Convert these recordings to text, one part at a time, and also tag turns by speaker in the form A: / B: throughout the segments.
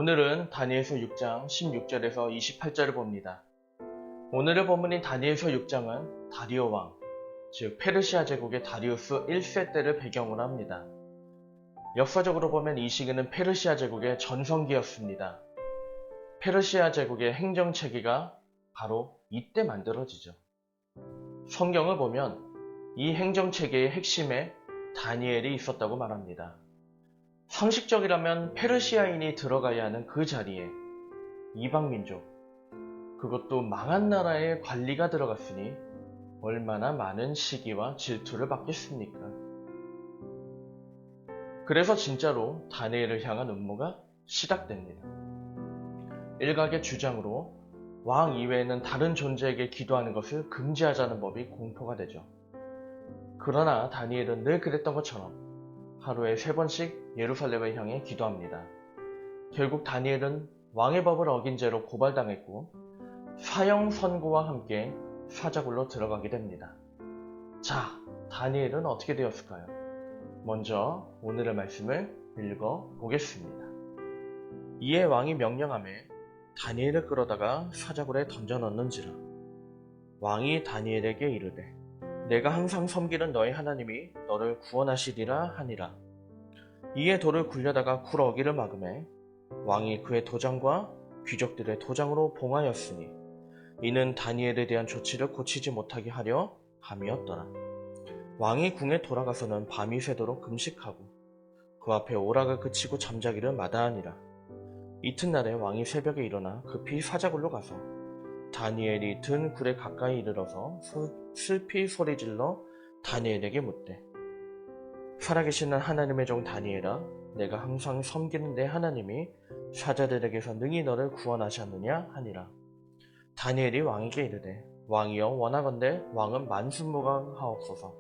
A: 오늘은 다니엘서 6장 16절에서 28절을 봅니다. 오늘의 본문인 다니엘서 6장은 다리오 왕, 즉 페르시아 제국의 다리우스 1세 때를 배경으로 합니다. 역사적으로 보면 이 시기는 페르시아 제국의 전성기였습니다. 페르시아 제국의 행정체계가 바로 이때 만들어지죠. 성경을 보면 이 행정체계의 핵심에 다니엘이 있었다고 말합니다. 상식적이라면 페르시아인이 들어가야 하는 그 자리에 이방민족, 그것도 망한 나라의 관리가 들어갔으니 얼마나 많은 시기와 질투를 받겠습니까? 그래서 진짜로 다니엘을 향한 음모가 시작됩니다. 일각의 주장으로 왕 이외에는 다른 존재에게 기도하는 것을 금지하자는 법이 공포가 되죠. 그러나 다니엘은 늘 그랬던 것처럼 하루에 3번씩 예루살렘을 향해 기도합니다. 결국 다니엘은 왕의 법을 어긴 죄로 고발당했고 사형 선고와 함께 사자굴로 들어가게 됩니다. 자, 다니엘은 어떻게 되었을까요? 먼저 오늘의 말씀을 읽어보겠습니다. 이에 왕이 명령하매 다니엘을 끌어다가 사자굴에 던져넣는지라. 왕이 다니엘에게 이르되 내가 항상 섬기는 너의 하나님이 너를 구원하시리라 하니라. 이에 돌을 굴려다가 굴 어기를 막음에 왕이 그의 도장과 귀족들의 도장으로 봉하였으니 이는 다니엘에 대한 조치를 고치지 못하게 하려 함이었더라. 왕이 궁에 돌아가서는 밤이 새도록 금식하고 그 앞에 오락을 그치고 잠자기를 마다하니라. 이튿날에 왕이 새벽에 일어나 급히 사자굴로 가서 다니엘이 든 굴에 가까이 이르러서 슬피 소리질러 다니엘에게 묻되 살아계시는 하나님의 종 다니엘아, 내가 항상 섬기는 내 하나님이 사자들에게서 능히 너를 구원하셨느냐 하니라. 다니엘이 왕에게 이르되 왕이여 원하건대 왕은 만순무강하옵소서.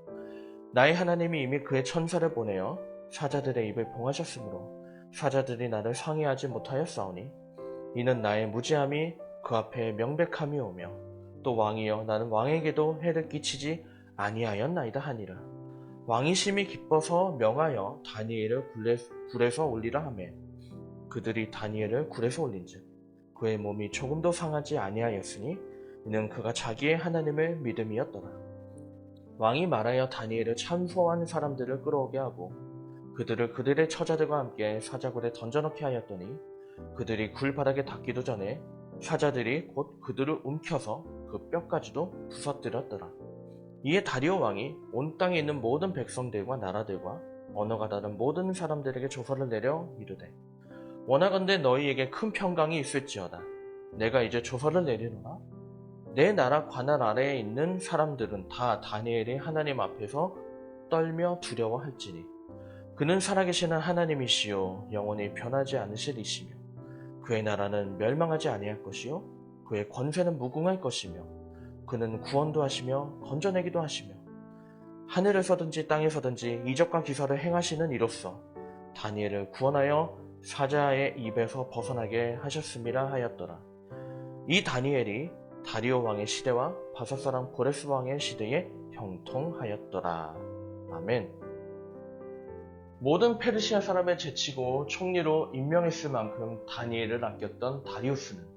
A: 나의 하나님이 이미 그의 천사를 보내어 사자들의 입을 봉하셨으므로 사자들이 나를 상해하지 못하였사오니 이는 나의 무지함이 그 앞에 명백함이 오며 또 왕이여 나는 왕에게도 해를 끼치지 아니하였나이다 하니라. 왕이 심히 기뻐서 명하여 다니엘을 굴에서 올리라 하매 그들이 다니엘을 굴에서 올린즉 그의 몸이 조금도 상하지 아니하였으니 이는 그가 자기의 하나님을 믿음이었더라. 왕이 말하여 다니엘을 참소한 사람들을 끌어오게 하고 그들을 그들의 처자들과 함께 사자굴에 던져넣게 하였더니 그들이 굴 바닥에 닿기도 전에 사자들이 곧 그들을 움켜서 그 뼈까지도 부서뜨렸더라. 이에 다리오 왕이 온 땅에 있는 모든 백성들과 나라들과 언어가 다른 모든 사람들에게 조서를 내려 이르되 원하건대 너희에게 큰 평강이 있을지어다. 내가 이제 조서를 내리노라. 내 나라 관할 아래에 있는 사람들은 다 다니엘의 하나님 앞에서 떨며 두려워할지니 그는 살아계시는 하나님이시요 영원히 변하지 않으실 이시며 그의 나라는 멸망하지 아니할 것이요 그의 권세는 무궁할 것이며 그는 구원도 하시며 건져내기도 하시며 하늘에서든지 땅에서든지 이적과 기사를 행하시는 이로써 다니엘을 구원하여 사자의 입에서 벗어나게 하셨음이라 하였더라. 이 다니엘이 다리오 왕의 시대와 바사사람 고레스 왕의 시대에 형통하였더라. 아멘. 모든 페르시아 사람을 제치고 총리로 임명했을 만큼 다니엘을 아꼈던 다리우스는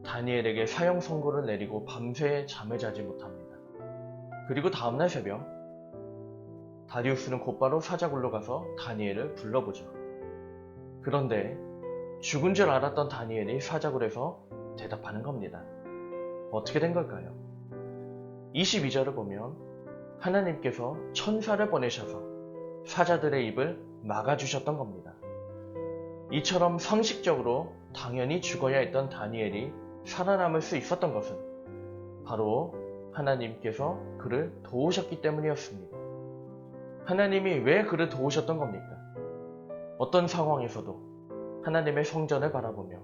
A: 다니엘에게 사형 선고를 내리고 밤새 잠을 자지 못합니다. 그리고 다음날 새벽 다리우스는 곧바로 사자굴로 가서 다니엘을 불러보죠. 그런데 죽은 줄 알았던 다니엘이 사자굴에서 대답하는 겁니다. 어떻게 된 걸까요? 22절을 보면 하나님께서 천사를 보내셔서 사자들의 입을 막아주셨던 겁니다. 이처럼 상식적으로 당연히 죽어야 했던 다니엘이 살아남을 수 있었던 것은 바로 하나님께서 그를 도우셨기 때문이었습니다. 하나님이 왜 그를 도우셨던 겁니까? 어떤 상황에서도 하나님의 성전을 바라보며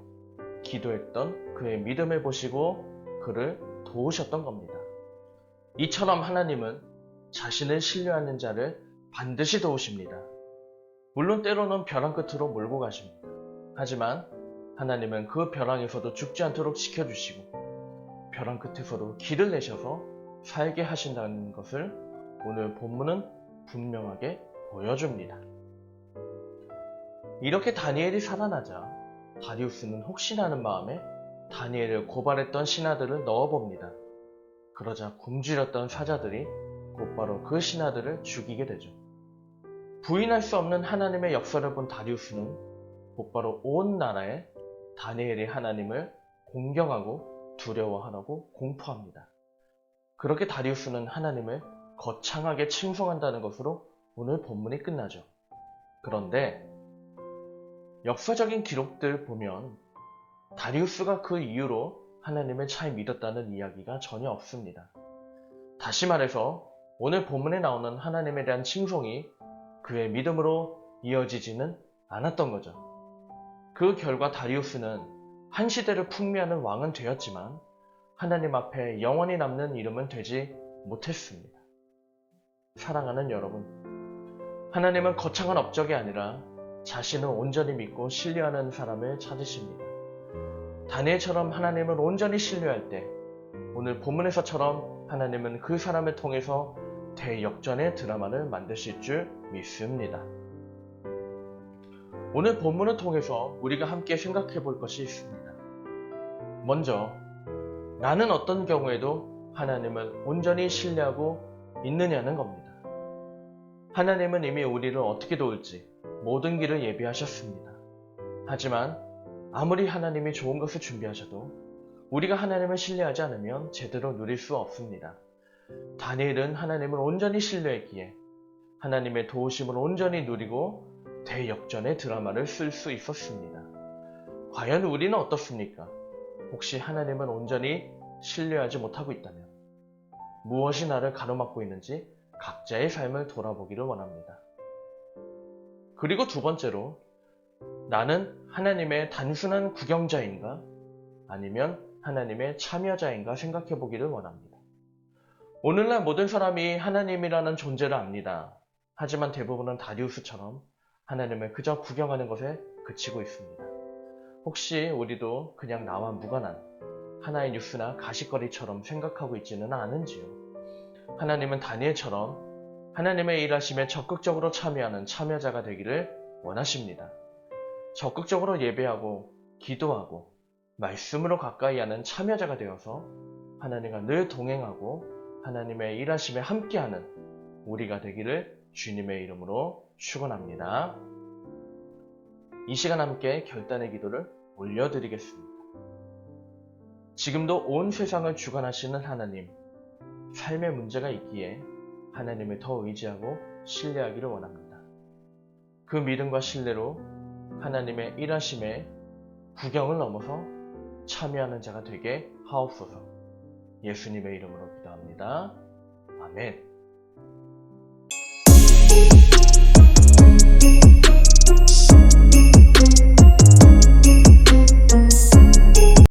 A: 기도했던 그의 믿음을 보시고 그를 도우셨던 겁니다. 이처럼 하나님은 자신을 신뢰하는 자를 반드시 도우십니다. 물론 때로는 벼랑 끝으로 몰고 가십니다. 하지만 하나님은 그 벼랑에서도 죽지 않도록 지켜주시고 벼랑 끝에서도 길을 내셔서 살게 하신다는 것을 오늘 본문은 분명하게 보여줍니다. 이렇게 다니엘이 살아나자 다리우스는 혹시나 하는 마음에 다니엘을 고발했던 신하들을 넣어봅니다. 그러자 굶주렸던 사자들이 곧바로 그 신하들을 죽이게 되죠. 부인할 수 없는 하나님의 역사를 본 다리우스는 곧바로 온 나라에 다니엘이 하나님을 공경하고 두려워하라고 공포합니다. 그렇게 다리우스는 하나님을 거창하게 칭송한다는 것으로 오늘 본문이 끝나죠. 그런데 역사적인 기록들 보면 다리우스가 그 이후로 하나님을 잘 믿었다는 이야기가 전혀 없습니다. 다시 말해서 오늘 본문에 나오는 하나님에 대한 칭송이 그의 믿음으로 이어지지는 않았던 거죠. 그 결과 다리우스는 한 시대를 풍미하는 왕은 되었지만 하나님 앞에 영원히 남는 이름은 되지 못했습니다. 사랑하는 여러분, 하나님은 거창한 업적이 아니라 자신을 온전히 믿고 신뢰하는 사람을 찾으십니다. 다니엘처럼 하나님을 온전히 신뢰할 때 오늘 본문에서처럼 하나님은 그 사람을 통해서 대역전의 드라마를 만드실 줄 믿습니다. 오늘 본문을 통해서 우리가 함께 생각해 볼 것이 있습니다. 먼저, 나는 어떤 경우에도 하나님을 온전히 신뢰하고 있느냐는 겁니다. 하나님은 이미 우리를 어떻게 도울지 모든 길을 예비하셨습니다. 하지만 아무리 하나님이 좋은 것을 준비하셔도 우리가 하나님을 신뢰하지 않으면 제대로 누릴 수 없습니다. 다니엘은 하나님을 온전히 신뢰했기에 하나님의 도우심을 온전히 누리고 대역전의 드라마를 쓸 수 있었습니다. 과연 우리는 어떻습니까? 혹시 하나님을 온전히 신뢰하지 못하고 있다면 무엇이 나를 가로막고 있는지 각자의 삶을 돌아보기를 원합니다. 그리고 두 번째로, 나는 하나님의 단순한 구경자인가 아니면 하나님의 참여자인가 생각해 보기를 원합니다. 오늘날 모든 사람이 하나님이라는 존재를 압니다. 하지만 대부분은 다리우스처럼 하나님을 그저 구경하는 것에 그치고 있습니다. 혹시 우리도 그냥 나와 무관한 하나의 뉴스나 가십거리처럼 생각하고 있지는 않은지요? 하나님은 다니엘처럼 하나님의 일하심에 적극적으로 참여하는 참여자가 되기를 원하십니다. 적극적으로 예배하고 기도하고 말씀으로 가까이 하는 참여자가 되어서 하나님과 늘 동행하고 하나님의 일하심에 함께하는 우리가 되기를 주님의 이름으로 축원합니다. 이 시간 함께 결단의 기도를 올려드리겠습니다. 지금도 온 세상을 주관하시는 하나님, 삶의 문제가 있기에 하나님을 더 의지하고 신뢰하기를 원합니다. 그 믿음과 신뢰로 하나님의 일하심에 구경을 넘어서 참여하는 자가 되게 하옵소서. 예수님의 이름으로 기도합니다. 아멘.